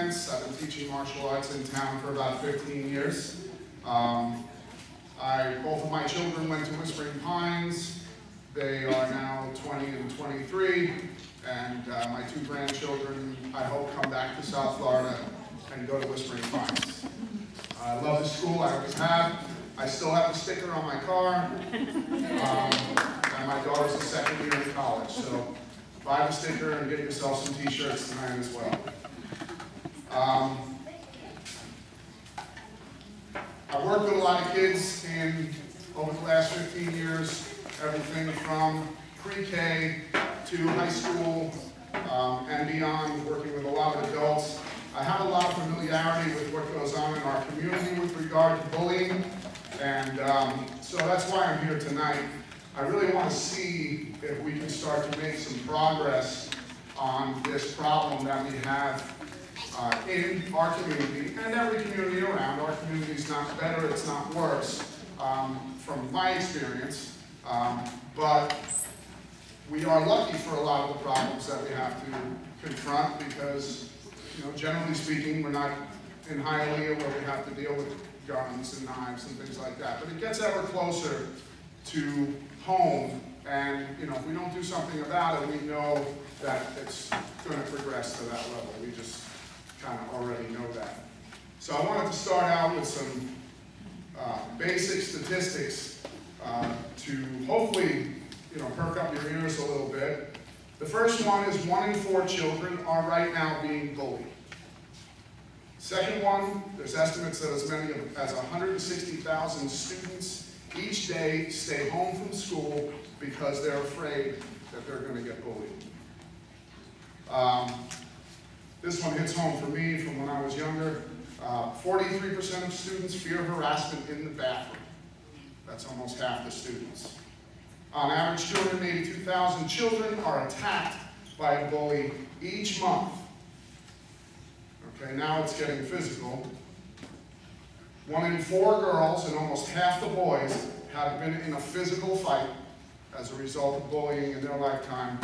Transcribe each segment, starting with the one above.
Lance. I've been teaching martial arts in town for about 15 years. Both of my children went to Whispering Pines. They are now 20 and 23, and my two grandchildren, I hope, come back to South Florida and go to Whispering Pines. I love the school, I always have. I still have the sticker on my car, and my daughter's a second year in college, so buy the sticker and get yourself some t-shirts tonight as well. I've worked with a lot of kids over the last 15 years, everything from pre-K to high school and beyond, working with a lot of adults. I have a lot of familiarity with what goes on in our community with regard to bullying, and so that's why I'm here tonight. I really want to see if we can start to make some progress on this problem that we have in our community and every community around. Our community's not better, it's not worse, from my experience, but we are lucky for a lot of the problems that we have to confront because, generally speaking, we're not in Hialeah where we have to deal with guns and knives and things like that, but it gets ever closer to home, and if we don't do something about it, we know that it's going to progress to that level. We just kind of already know that. So I wanted to start out with some basic statistics to hopefully perk up your ears a little bit. The first one is 1 in 4 children are right now being bullied. Second one, there's estimates that as many as 160,000 students each day stay home from school because they're afraid that they're going to get bullied. This one hits home for me from when I was younger. 43% of students fear harassment in the bathroom. That's almost half the students. On average, 282,000 children are attacked by a bully each month. Okay, now it's getting physical. 1 in 4 girls and almost half the boys have been in a physical fight as a result of bullying in their lifetime.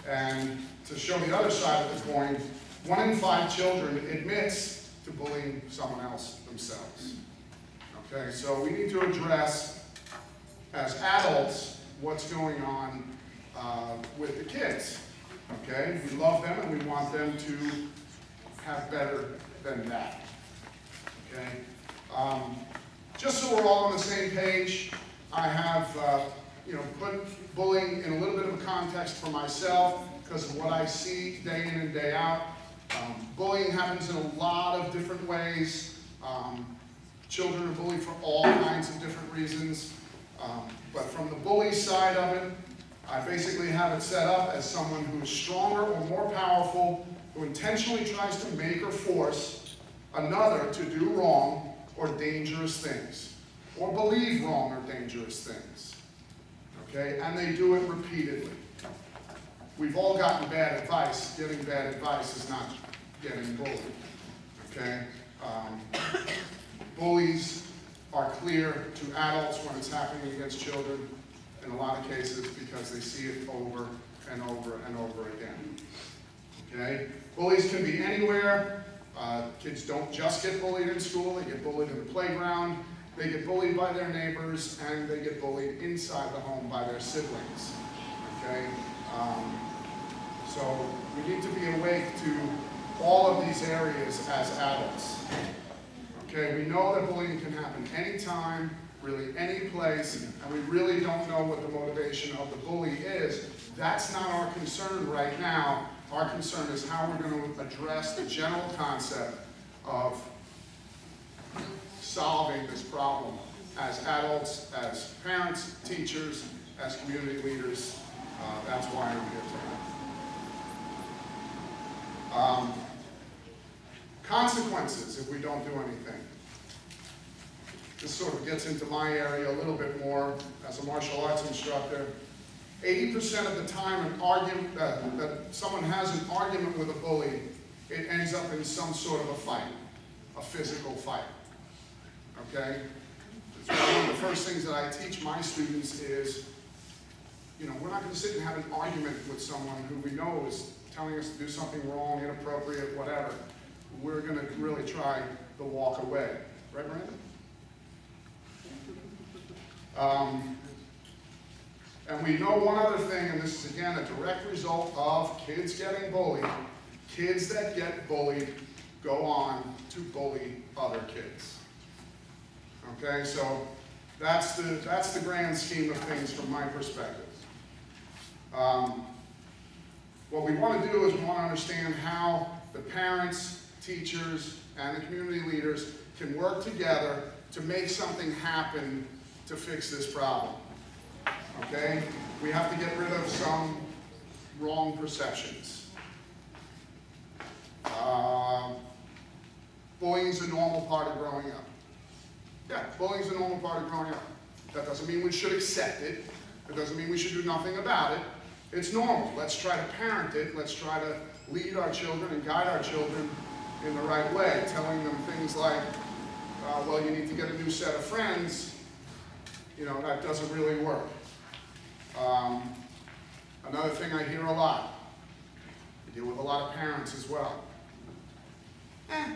And to show the other side of the coin, 1 in 5 children admits to bullying someone else themselves. Okay, so we need to address, as adults, what's going on with the kids. Okay, we love them and we want them to have better than that. Okay. Just so we're all on the same page, I have put bullying in a little bit of a context for myself because of what I see day in and day out. Bullying happens in a lot of different ways. Children are bullied for all kinds of different reasons. But from the bully side of it, I basically have it set up as someone who is stronger or more powerful, who intentionally tries to make or force another to do wrong or dangerous things, or believe wrong or dangerous things, okay? And they do it repeatedly. We've all gotten bad advice. Getting bad advice is not getting bullied, okay? Bullies are clear to adults when it's happening against children in a lot of cases because they see it over and over and over again, okay? Bullies can be anywhere. Kids don't just get bullied in school, they get bullied in the playground, they get bullied by their neighbors, and they get bullied inside the home by their siblings, okay? So we need to be awake to all of these areas as adults. Okay, we know that bullying can happen anytime, really any place, and we really don't know what the motivation of the bully is. That's not our concern right now. Our concern is how we're going to address the general concept of solving this problem as adults, as parents, teachers, as community leaders. That's why I'm here tonight. Consequences if we don't do anything. This sort of gets into my area a little bit more as a martial arts instructor. 80% of the time an argument, that someone has an argument with a bully, it ends up in some sort of a fight, a physical fight, okay? It's one of the first things that I teach my students is, we're not going to sit and have an argument with someone who we know is telling us to do something wrong, inappropriate, whatever. we're going to really try the walk away. Right, Miranda? And we know one other thing, and this is again a direct result of kids getting bullied. Kids that get bullied go on to bully other kids. Okay, so that's the grand scheme of things from my perspective. What we want to do is we want to understand how the parents, teachers, and the community leaders can work together to make something happen to fix this problem. Okay? We have to get rid of some wrong perceptions. Bullying is a normal part of growing up. Yeah, bullying is a normal part of growing up. That doesn't mean we should accept it. It doesn't mean we should do nothing about it. It's normal. Let's try to parent it. Let's try to lead our children and guide our children in the right way, telling them things like, well, you need to get a new set of friends. You know, that doesn't really work. Another thing I hear a lot, I deal with a lot of parents as well.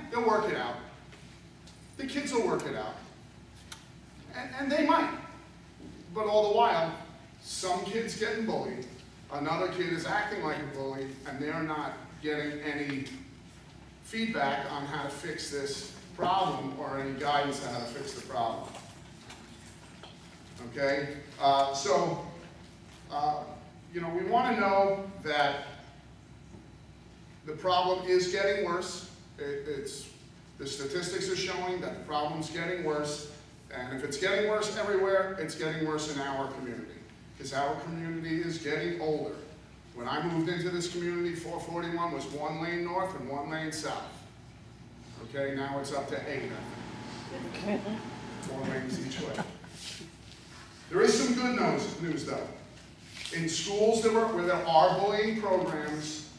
They'll work it out. The kids will work it out. And they might. But all the while, some kid's getting bullied, another kid is acting like a bully, and they're not getting any feedback on how to fix this problem or any guidance on how to fix the problem. Okay? You know, we want to know that the problem is getting worse. The statistics are showing that the problem's getting worse. And if it's getting worse everywhere, it's getting worse in our community. Because our community is getting older. When I moved into this community, 441 was 1 lane north and 1 lane south. Okay, now it's up to 8, I think. 4 lanes each way. There is some good news though. In schools where there are bullying programs,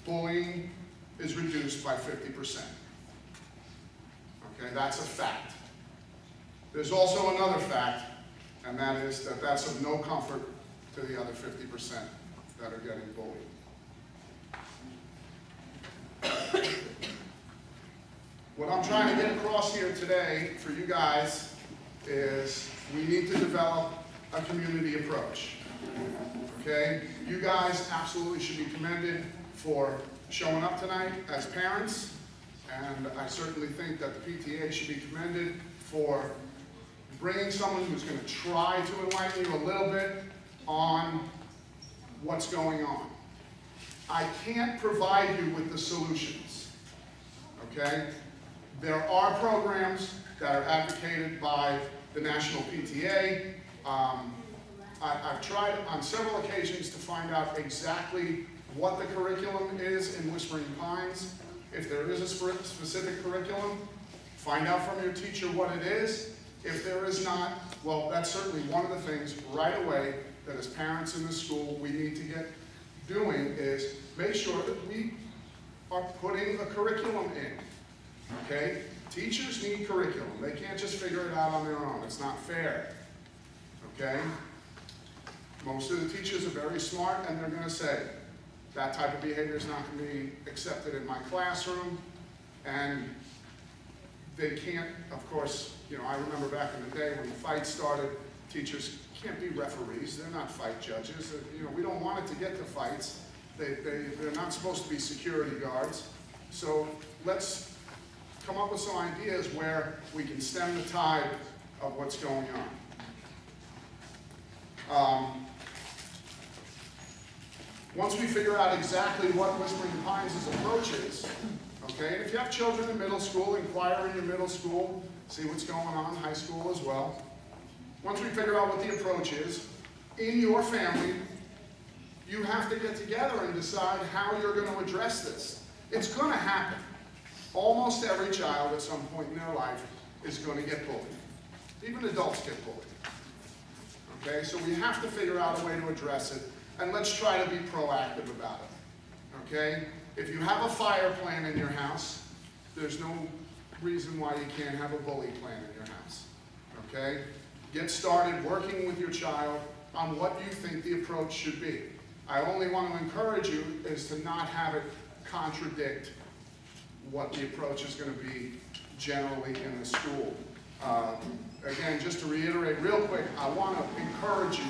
bullying is reduced by 50%. Okay, that's a fact. There's also another fact, and that is that that's of no comfort to the other 50% that are getting bullied. What I'm trying to get across here today for you guys is we need to develop a community approach. Okay? You guys absolutely should be commended for showing up tonight as parents, and I certainly think that the PTA should be commended for bringing someone who's going to try to enlighten you a little bit on what's going on. I can't provide you with the solutions, okay? There are programs that are advocated by the National PTA. I've tried on several occasions to find out exactly what the curriculum is in Whispering Pines. If there is a specific curriculum, find out from your teacher what it is. If there is not, well, that's certainly one of the things right away that as parents in the school we need to get doing is make sure that we are putting a curriculum in, okay? Teachers need curriculum. They can't just figure it out on their own. It's not fair, okay? Most of the teachers are very smart and they're going to say, that type of behavior is not going to be accepted in my classroom, and they can't, of course, you know, I remember back in the day when the fight started, teachers can't be referees, they're not fight judges. You know, we don't want it to get to fights. They're not supposed to be security guards. So let's come up with some ideas where we can stem the tide of what's going on. Once we figure out exactly what Whispering Pines' approach is, okay, and if you have children in middle school, inquire in your middle school, see what's going on in high school as well. Once we figure out what the approach is, in your family, you have to get together and decide how you're going to address this. It's going to happen. Almost every child at some point in their life is going to get bullied. Even adults get bullied. Okay, so we have to figure out a way to address it, and let's try to be proactive about it. Okay? If you have a fire plan in your house, there's no reason why you can't have a bully plan in your house. Okay? Get started working with your child on what you think the approach should be. I only want to encourage you is to not have it contradict what the approach is going to be generally in the school. Again, just to reiterate real quick, I want to encourage you,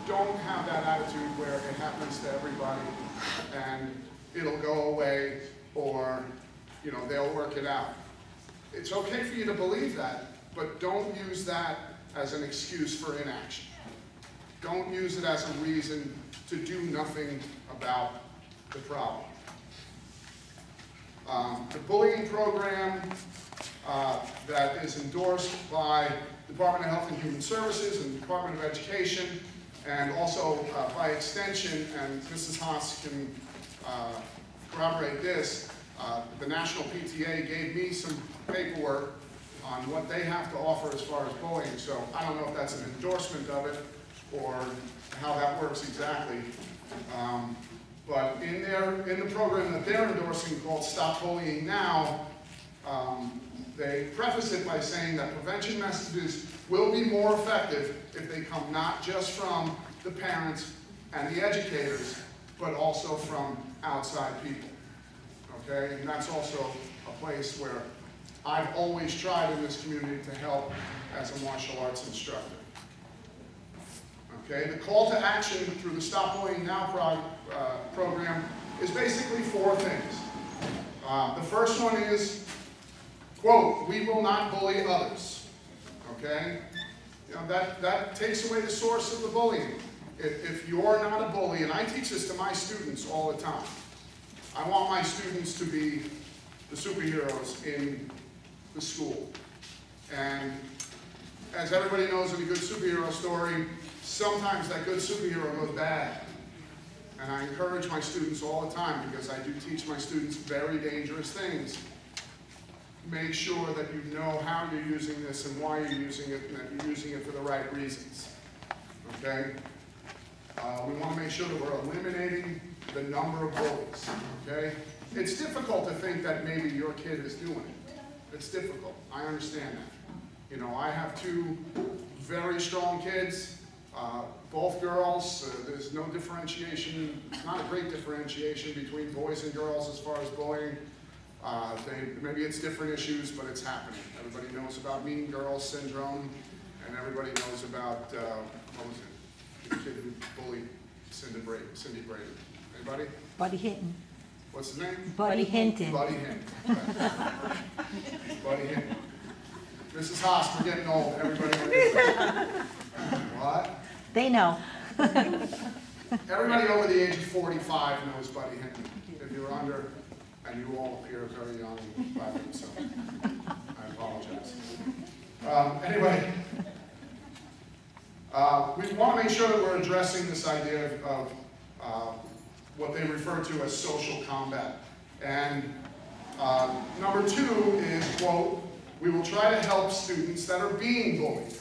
don't have that attitude where it happens to everybody and it'll go away, or they'll work it out. It's okay for you to believe that, but don't use that as an excuse for inaction. Don't use it as a reason to do nothing about the problem. The bullying program that is endorsed by the Department of Health and Human Services and the Department of Education, and also by extension, and Mrs. Haas can corroborate this, the National PTA gave me some paperwork on what they have to offer as far as bullying, so I don't know if that's an endorsement of it or how that works exactly. But in the program that they're endorsing called Stop Bullying Now, they preface it by saying that prevention messages will be more effective if they come not just from the parents and the educators, but also from outside people, okay? And that's also a place where I've always tried in this community to help as a martial arts instructor. Okay, the call to action through the Stop Bullying Now program is basically 4 things. The first one is, quote, "We will not bully others." Okay? That takes away the source of the bullying. If you're not a bully, and I teach this to my students all the time, I want my students to be the superheroes in the school. And as everybody knows in a good superhero story, sometimes that good superhero goes bad. And I encourage my students all the time, because I do teach my students very dangerous things. Make sure that you know how you're using this and why you're using it, and that you're using it for the right reasons. Okay? We want to make sure that we're eliminating the number of bullies. Okay? It's difficult to think that maybe your kid is doing it. It's difficult. I understand that. I have 2 very strong kids, both girls. There's no differentiation, not a great differentiation between boys and girls as far as bullying. Maybe it's different issues, but it's happening. Everybody knows about Mean Girls syndrome, and everybody knows about, what was it? The kid who bullied Cindy Brady. Anybody? Buddy Hinton. What's his name? Buddy Hinton. Buddy Hinton. Buddy Hinton. Mrs. Haas, we're getting old. Everybody. What? They know. Everybody over the age of 45 knows Buddy Hinton. If you're under, and you all appear very young by them, so I apologize. Anyway, we want to make sure that we're addressing this idea of what they refer to as social combat. And number 2 is, quote, "We will try to help students that are being bullied."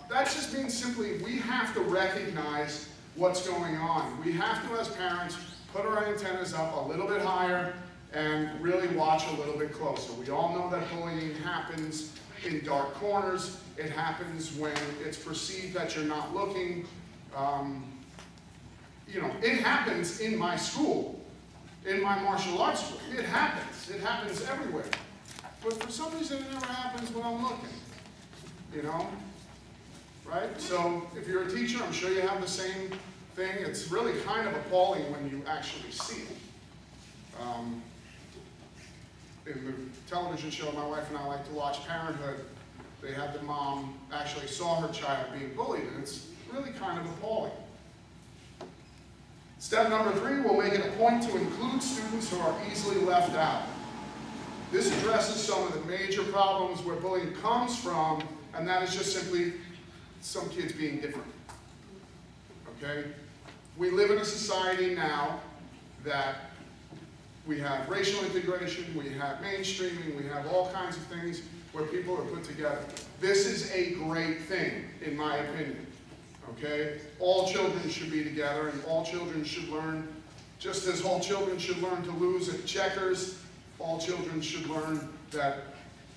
That just means simply we have to recognize what's going on. We have to, as parents, put our antennas up a little bit higher and really watch a little bit closer. We all know that bullying happens in dark corners. It happens when it's perceived that you're not looking. It happens in my school, in my martial arts school. It happens. It happens everywhere. But for some reason, it never happens when I'm looking, right? So if you're a teacher, I'm sure you have the same thing. It's really kind of appalling when you actually see it. In the television show my wife and I like to watch, Parenthood, they had the mom actually saw her child being bullied, and it's really kind of appalling. Step number 3, we'll make it a point to include students who are easily left out. This addresses some of the major problems where bullying comes from, and that is just simply some kids being different. Okay? We live in a society now that we have racial integration, we have mainstreaming, we have all kinds of things where people are put together. This is a great thing, in my opinion. Okay? All children should be together, and all children should learn, just as all children should learn to lose at checkers, all children should learn that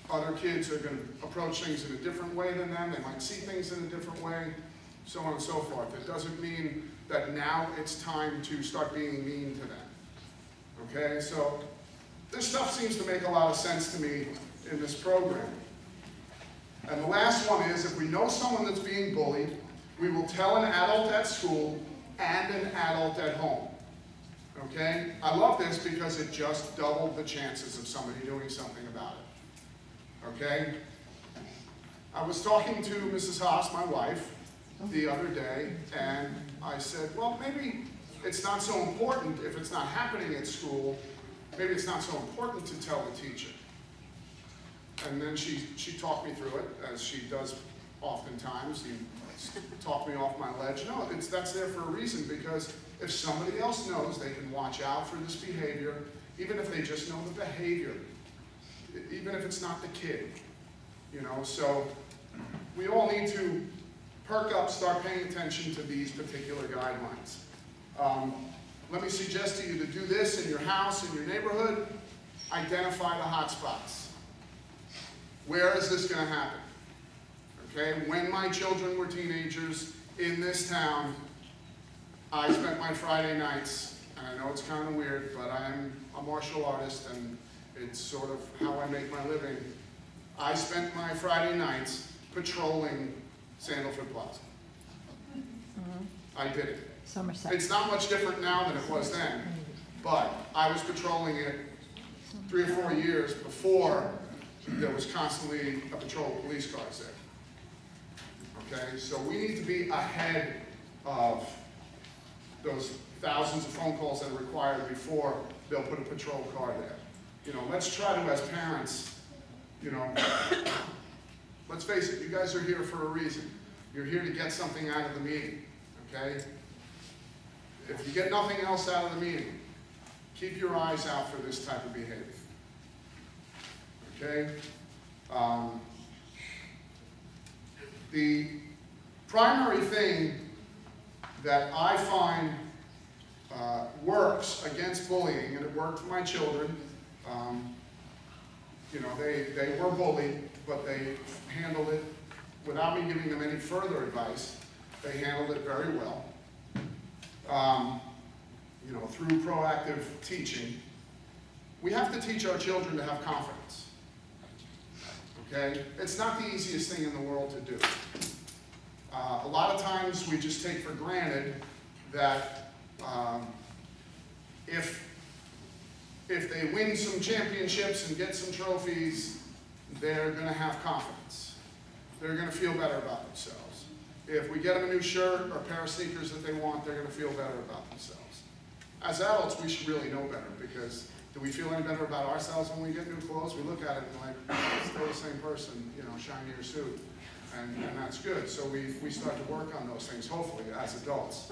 other kids are going to approach things in a different way than them. They might see things in a different way, so on and so forth. It doesn't mean that now it's time to start being mean to them. Okay? So This stuff seems to make a lot of sense to me in this program. And the last one is, if we know someone that's being bullied, we will tell an adult at school and an adult at home. Okay? I love this because it just doubled the chances of somebody doing something about it. Okay? I was talking to Mrs. Haas, my wife, the other day, and I said, well, maybe it's not so important if it's not happening at school. Maybe it's not so important to tell the teacher. And then she talked me through it, as she does oftentimes. She talked me off my ledge. No, that's there for a reason, because if somebody else knows, they can watch out for this behavior, even if they just know the behavior, even if it's not the kid. You know, so we all need to perk up, start paying attention to these particular guidelines. Let me suggest to you to do this in your house, in your neighborhood. Identify the hot spots. Where is this going to happen? Okay, when my children were teenagers in this town, I spent my Friday nights, and I know it's kind of weird, but I'm a martial artist, and it's sort of how I make my living. I spent my Friday nights patrolling Sandalwood Plaza. I did it. Somerset. It's not much different now than it was then, but I was patrolling it 3 or 4 years before there was constantly a patrol of police cars there. Okay, so we need to be ahead of those thousands of phone calls that are required before they'll put a patrol car there. You know, let's try to, as parents, you know, let's face it, you guys are here for a reason. You're here to get something out of the meeting, okay? If you get nothing else out of the meeting, keep your eyes out for this type of behavior, okay? The primary thing that I find works against bullying, and it worked for my children. You know, they were bullied, but they handled it without me giving them any further advice. They handled it very well. You know, through proactive teaching. We have to teach our children to have confidence. Okay? It's not the easiest thing in the world to do. A lot of times we just take for granted that if they win some championships and get some trophies, they're going to have confidence. They're going to feel better about themselves. If we get them a new shirt or a pair of sneakers that they want, they're going to feel better about themselves. As adults, we should really know better, because do we feel any better about ourselves when we get new clothes? We look at it and like, still the same person, you know, shinier suit. And that's good. So we start to work on those things, hopefully, as adults.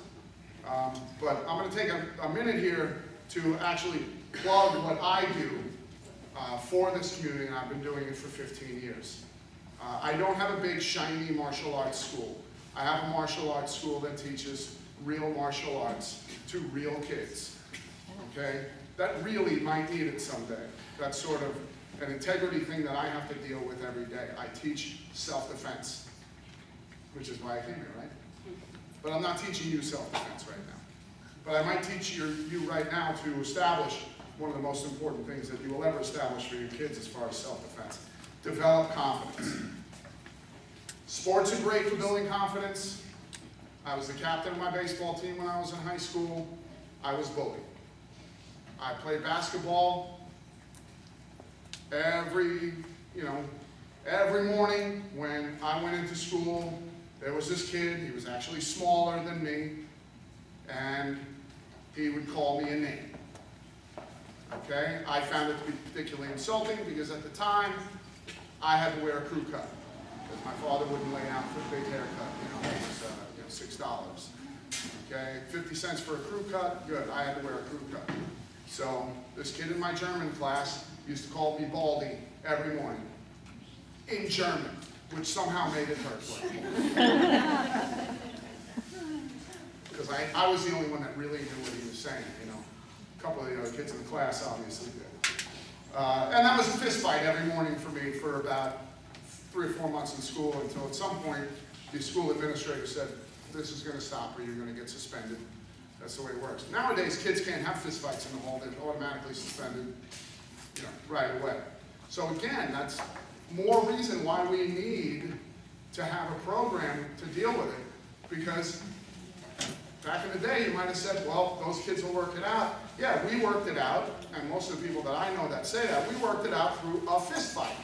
But I'm going to take a minute here to actually plug what I do for this community, and I've been doing it for 15 years. I don't have a big, shiny martial arts school. I have a martial arts school that teaches real martial arts to real kids, okay? That really might need it someday. That's sort of an integrity thing that I have to deal with every day. I teach self-defense, which is why I came here, right? But I'm not teaching you self-defense right now. But I might teach you right now to establish one of the most important things that you will ever establish for your kids as far as self-defense. Develop confidence. Sports are great for building confidence. I was the captain of my baseball team when I was in high school. I was bullied. I played basketball every morning when I went into school. There was this kid, he was actually smaller than me, and he would call me a name. Okay? I found it to be particularly insulting because at the time, I had to wear a crew cut, because my father wouldn't lay out for a big haircut. You know, it was $6. Okay, 50 cents for a crew cut, good. I had to wear a crew cut. So this kid in my German class used to call me Baldy every morning in German, which somehow made it hurt. Because I was the only one that really knew what he was saying. You know, a couple of the other kids in the class obviously did. And that was a fist fight every morning for me for about 3 or 4 months in school, until at some point the school administrator said, this is going to stop or you're going to get suspended. That's the way it works. Nowadays, kids can't have fist fights in the hall. They're automatically suspended. right away. So again, that's more reason why we need to have a program to deal with it, because back in the day, you might have said, well, those kids will work it out. Yeah, we worked it out, and most of the people that I know that say that, we worked it out through a fist fight.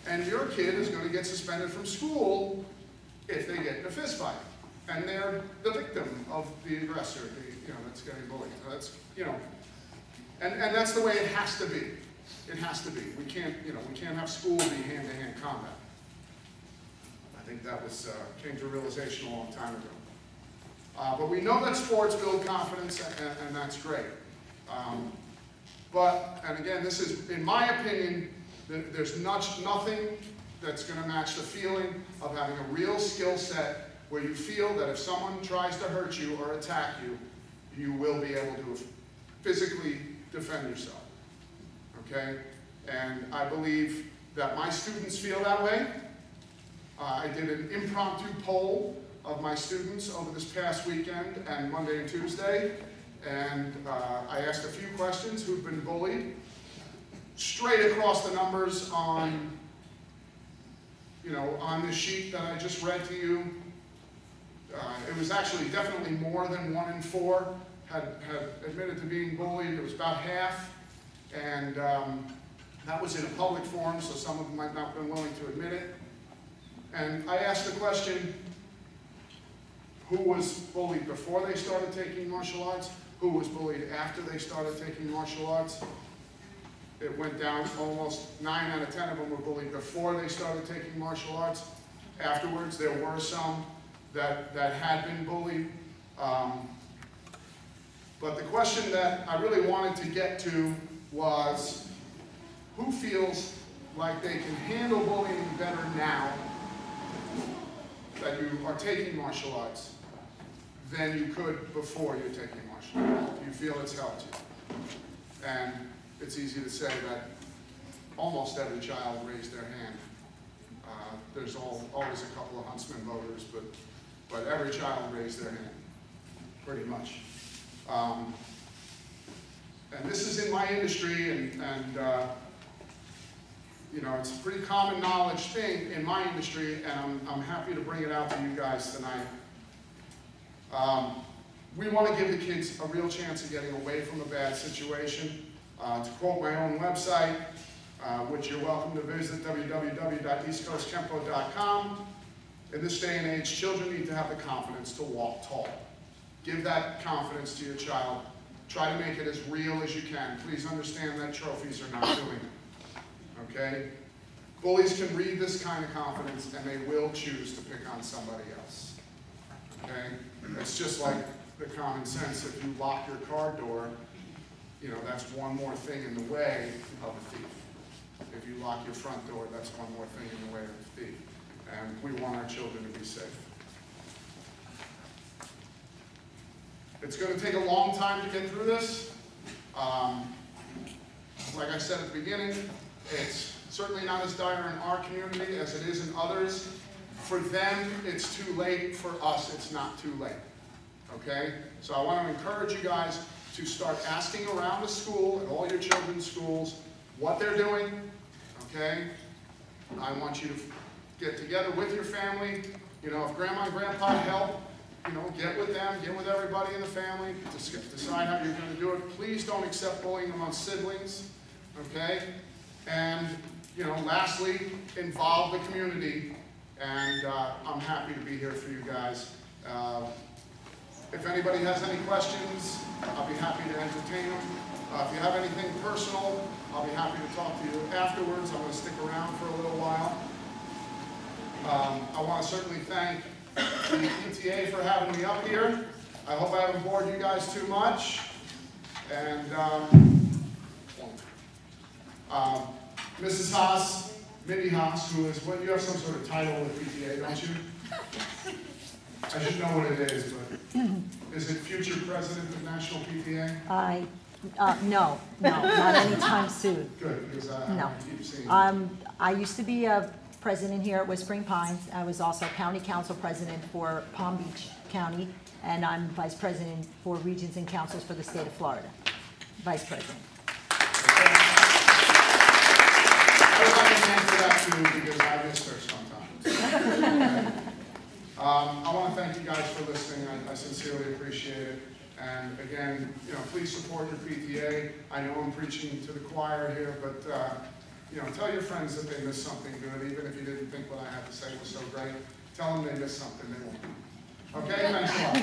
And your kid is going to get suspended from school if they get in a fist fight. And they're the victim of the aggressor, that's getting bullied. So that's, and that's the way it has to be. It has to be. We can't have school be hand-to-hand combat. I think that came to realization a long time ago. But we know that sports build confidence, and that's great. And again, this is, in my opinion, there's nothing that's going to match the feeling of having a real skill set where you feel that if someone tries to hurt you or attack you, you will be able to physically defend yourself. Okay? And I believe that my students feel that way. I did an impromptu poll of my students over this past weekend and Monday and Tuesday, and I asked a few questions: who've been bullied? Straight across the numbers on, on this sheet that I just read to you. It was actually definitely more than 1 in 4 had admitted to being bullied. It was about half, and that was in a public forum, so some of them might not have been willing to admit it. And I asked the question, who was bullied before they started taking martial arts? Who was bullied after they started taking martial arts? It went down almost 9 out of 10 of them were bullied before they started taking martial arts. Afterwards, there were some that had been bullied. But the question that I really wanted to get to was, who feels like they can handle bullying better now that you are taking martial arts than you could before you're taking martial arts? Do you feel it's helped you? And it's easy to say that almost every child raised their hand. There's always a couple of Huntsman voters, but every child raised their hand, pretty much. And this is in my industry, and it's a pretty common knowledge thing in my industry, and I'm happy to bring it out to you guys tonight. We want to give the kids a real chance of getting away from a bad situation. To quote my own website, which you're welcome to visit, www.eastcoastkempo.com. In this day and age, children need to have the confidence to walk tall. Give that confidence to your child. Try to make it as real as you can. Please understand that trophies are not doing it. Okay? Bullies can read this kind of confidence, and they will choose to pick on somebody else. Okay? It's just like the common sense. If you lock your car door, that's one more thing in the way of a thief. If you lock your front door, that's one more thing in the way of a thief. And we want our children to be safe. It's going to take a long time to get through this. Like I said at the beginning, it's certainly not as dire in our community as it is in others. For them, it's too late. For us, it's not too late. Okay? So I want to encourage you guys to start asking around the school, at all your children's schools, what they're doing. Okay? I want you to get together with your family. If grandma and grandpa help, get with them, get with everybody in the family, decide how you're going to do it. Please don't accept bullying among siblings, okay? And, lastly, involve the community, and I'm happy to be here for you guys. If anybody has any questions, I'll be happy to entertain them. If you have anything personal, I'll be happy to talk to you afterwards. I'm going to stick around for a little while. I want to certainly thank the PTA for having me up here. I hope I haven't bored you guys too much. And Mrs. Haas, Mindy Haas, who is, you have some sort of title with PTA, don't you? I should know what it is, but is it future president of National PTA? No, not anytime soon. Good, because I keep seeing I used to be a president here at Whispering Pines. I was also county council president for Palm Beach County, and I'm vice president for regions and councils for the state of Florida. Vice president. too, because I missed her sometimes. I want to thank you guys for listening. I sincerely appreciate it. And again, please support your PTA. I know I'm preaching to the choir here, but tell your friends that they missed something good, even if you didn't think what I had to say was so great. Tell them they missed something they won't. Okay, thanks a lot.